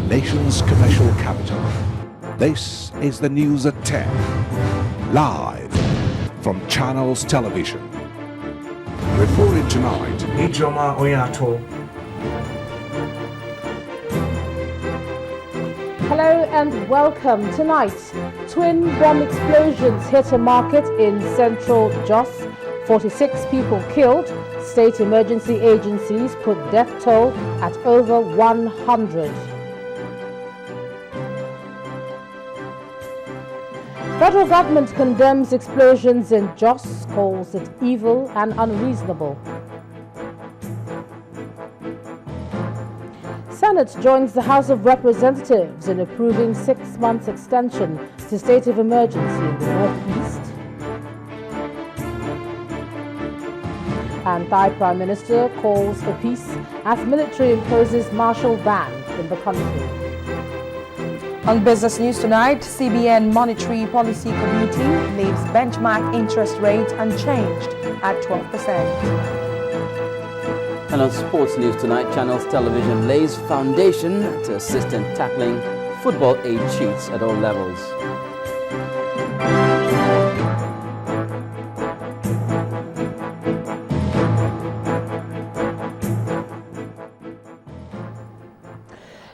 nation's commercial capital. This is the news at 10, live from Channels Television. Reporting tonight, Ijoma Oyato. Hello and welcome. Tonight, twin bomb explosions hit a market in central Jos. 46 people killed. State emergency agencies put death toll at over 100. Federal government condemns explosions in Jos, calls it evil and unreasonable. Senate joins the House of Representatives in approving 6 months extension to state of emergency in the northeast. And Thai Prime Minister calls for peace as military imposes martial ban in the country. On Business News tonight, CBN Monetary Policy Committee leaves benchmark interest rate unchanged at 12%. And on Sports News tonight, Channels Television lays foundation to assist in tackling football aid cheats at all levels.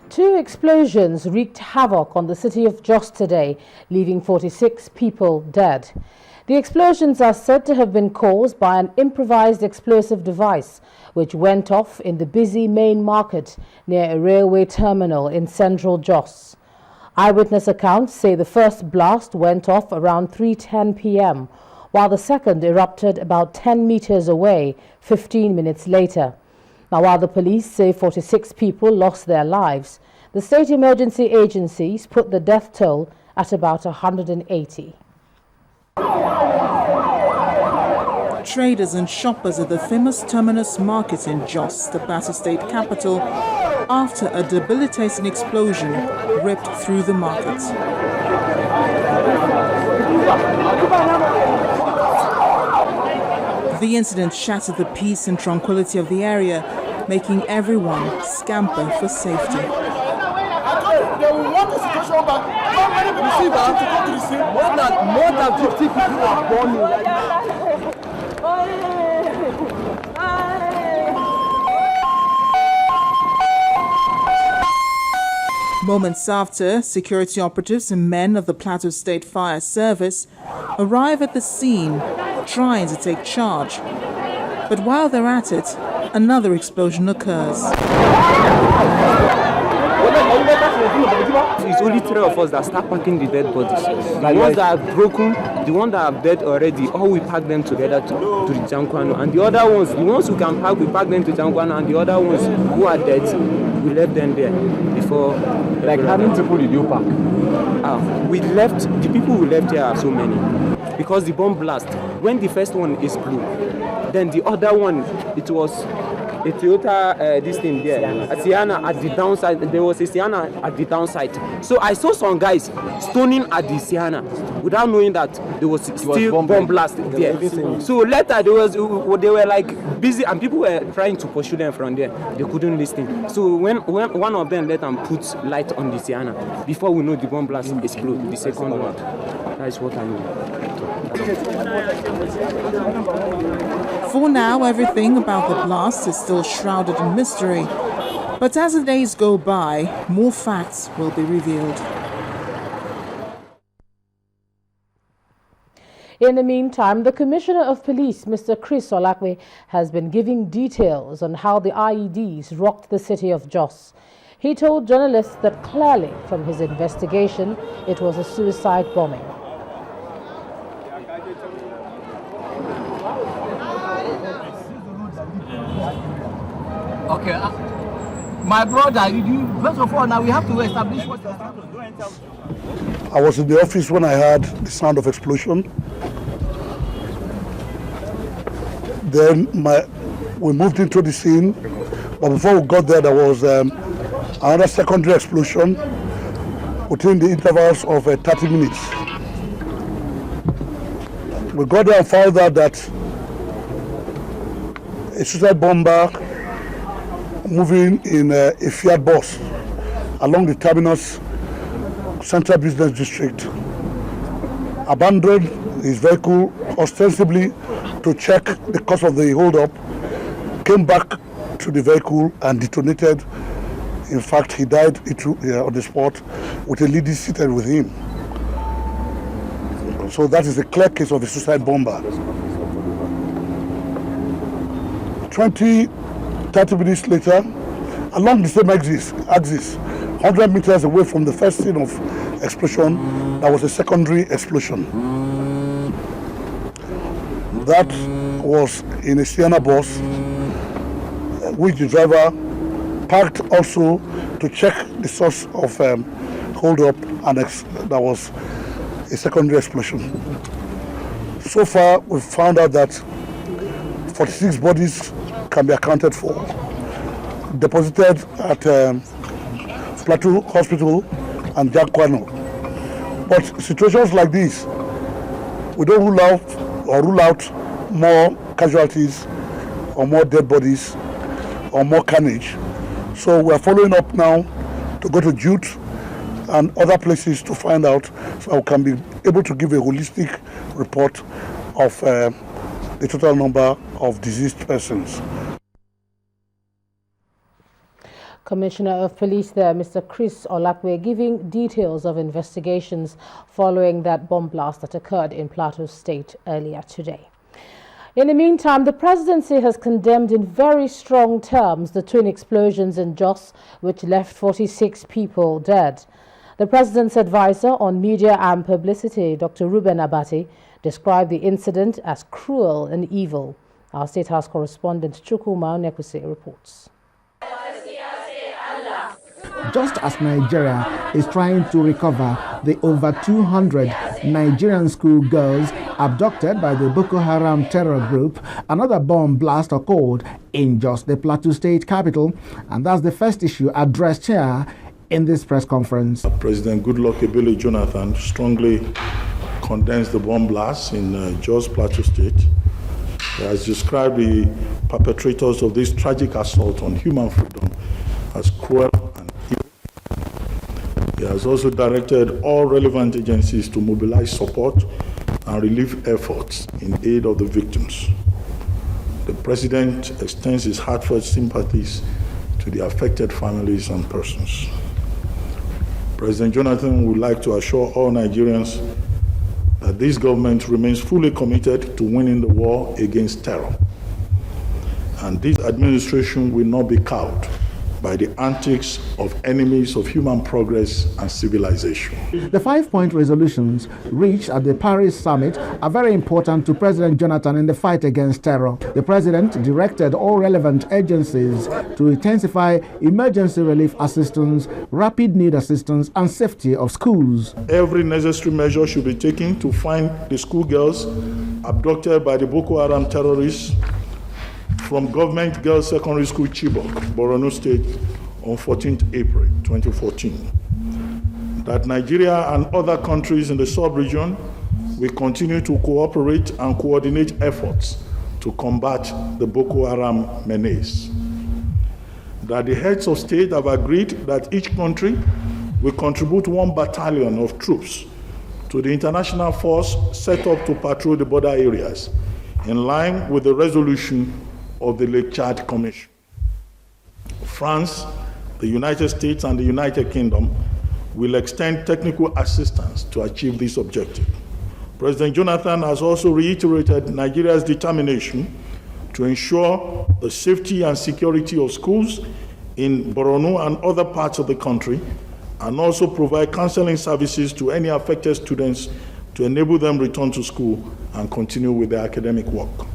Two explosions wreaked havoc on the city of Jos today, leaving 46 people dead. The explosions are said to have been caused by an improvised explosive device which went off in the busy main market near a railway terminal in central Jos. Eyewitness accounts say the first blast went off around 3:10 p.m., while the second erupted about 10 meters away 15 minutes later. Now, while the police say 46 people lost their lives, the state emergency agencies put the death toll at about 180. Traders and shoppers at the famous Terminus Market in Jos, the Plateau State capital, after a debilitating explosion ripped through the market. The incident shattered the peace and tranquility of the area, making everyone scamper for safety. More than 50 people are born right now. Moments after, security operatives and men of the Plateau State Fire Service arrive at the scene, trying to take charge. But while they're at it, another explosion occurs. It's only 3 of us that start packing the dead bodies. The ones that are broken, the ones that are dead already, all we pack them together to the Jankwano. And the other ones, the ones who can pack, we pack them to Jankwano. And the other ones who are dead, we left them there before. Like how many people did you pack? We left, the people who left here are so many. Because the bomb blast, when the first one is blue, then the other one, it was a Toyota, this thing there, a Sienna at the downside. There was a Sienna at the downside. So I saw some guys stoning at the Sienna without knowing that there was still bomb blast there. So later they were like busy and people were trying to pursue them from there. They couldn't listen. So when one of them let them put light on the Sienna, before we know the bomb blast explode, the second one. That is what I know. For now, everything about the blast is still shrouded in mystery. But as the days go by, more facts will be revealed. In the meantime, the Commissioner of Police, Mr. Chris Olakwe, has been giving details on how the IEDs rocked the city of Jos. He told journalists that clearly, from his investigation, it was a suicide bombing. Okay, my brother, first of all, now we have to establish what is happening. I was in the office when I heard the sound of explosion. Then we moved into the scene, but before we got there, there was another secondary explosion within the intervals of 30 minutes. We got there and found out that a suicide bomber moving in a Fiat bus along the terminus Central Business District, abandoned his vehicle ostensibly to check the cause of the hold-up, came back to the vehicle and detonated. In fact, he died on the spot with a lady seated with him. So that is a clear case of a suicide bomber. 20-30 minutes later, along the same axis, 100 meters away from the first scene of explosion, there was a secondary explosion. That was in a Sienna bus, which the driver parked also to check the source of hold-up, and there was a secondary explosion. So far, we've found out that 46 bodies can be accounted for, deposited at Plateau Hospital and Jack Kwano. But situations like this, we don't rule out more casualties or more dead bodies or more carnage. So we're following up now to go to Jute and other places to find out, so we can be able to give a holistic report of the total number of deceased persons. Commissioner of Police there, Mr. Chris Olakwe, giving details of investigations following that bomb blast that occurred in Plateau State earlier today. In the meantime, the presidency has condemned in very strong terms the twin explosions in Jos, which left 46 people dead. The president's advisor on media and publicity, Dr. Ruben Abati, described the incident as cruel and evil. Our State House correspondent Chukuma Onekusi reports. Just as Nigeria is trying to recover the over 200 Nigerian school girls abducted by the Boko Haram terror group, another bomb blast occurred in Jos, the Plateau State capital, and that's the first issue addressed here in this press conference. President Goodluck Ebele Jonathan strongly condemns the bomb blast in Jos, Plateau State. He has described the perpetrators of this tragic assault on human freedom as cruel and evil. He has also directed all relevant agencies to mobilize support and relief efforts in aid of the victims. The President extends his heartfelt sympathies to the affected families and persons. President Jonathan would like to assure all Nigerians that this government remains fully committed to winning the war against terror. And this administration will not be cowed by the antics of enemies of human progress and civilization. The 5-point resolutions reached at the Paris summit are very important to President Jonathan in the fight against terror. The president directed all relevant agencies to intensify emergency relief assistance, rapid need assistance, and safety of schools. Every necessary measure should be taken to find the schoolgirls abducted by the Boko Haram terrorists from Government Girls Secondary School Chibok, Borno State, on 14th April 2014. That Nigeria and other countries in the sub-region will continue to cooperate and coordinate efforts to combat the Boko Haram menace. That the heads of state have agreed that each country will contribute 1 battalion of troops to the international force set up to patrol the border areas, in line with the resolution of the Lake Chad Commission. France, the United States, and the United Kingdom will extend technical assistance to achieve this objective. President Jonathan has also reiterated Nigeria's determination to ensure the safety and security of schools in Borno and other parts of the country, and also provide counseling services to any affected students to enable them return to school and continue with their academic work.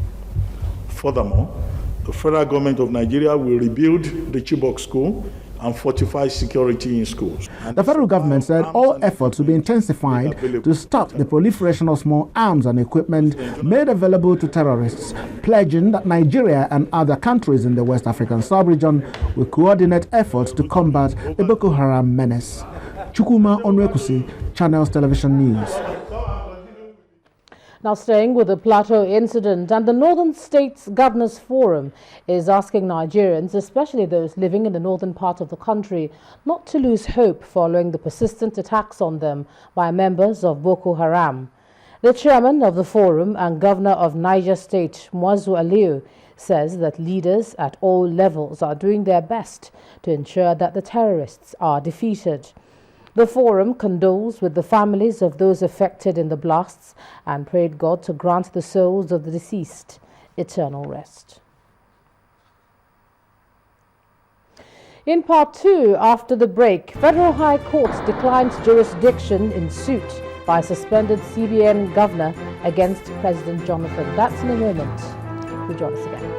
Furthermore, the federal government of Nigeria will rebuild the Chibok school and fortify security in schools. The federal government said all efforts will be intensified to stop the proliferation of small arms and equipment made available to terrorists, pledging that Nigeria and other countries in the West African sub-region will coordinate efforts to combat the Boko Haram menace. Chukuma Onwekusi, Channels Television News. Now, staying with the Plateau incident, and the Northern States Governors Forum is asking Nigerians, especially those living in the northern part of the country, not to lose hope following the persistent attacks on them by members of Boko Haram. The chairman of the forum and governor of Niger State, Muazu Aliyu, says that leaders at all levels are doing their best to ensure that the terrorists are defeated. The forum condoles with the families of those affected in the blasts and prayed God to grant the souls of the deceased eternal rest. In part 2, after the break, Federal High Court declines jurisdiction in suit by suspended CBN governor against President Jonathan. That's in a moment. We'll join us again.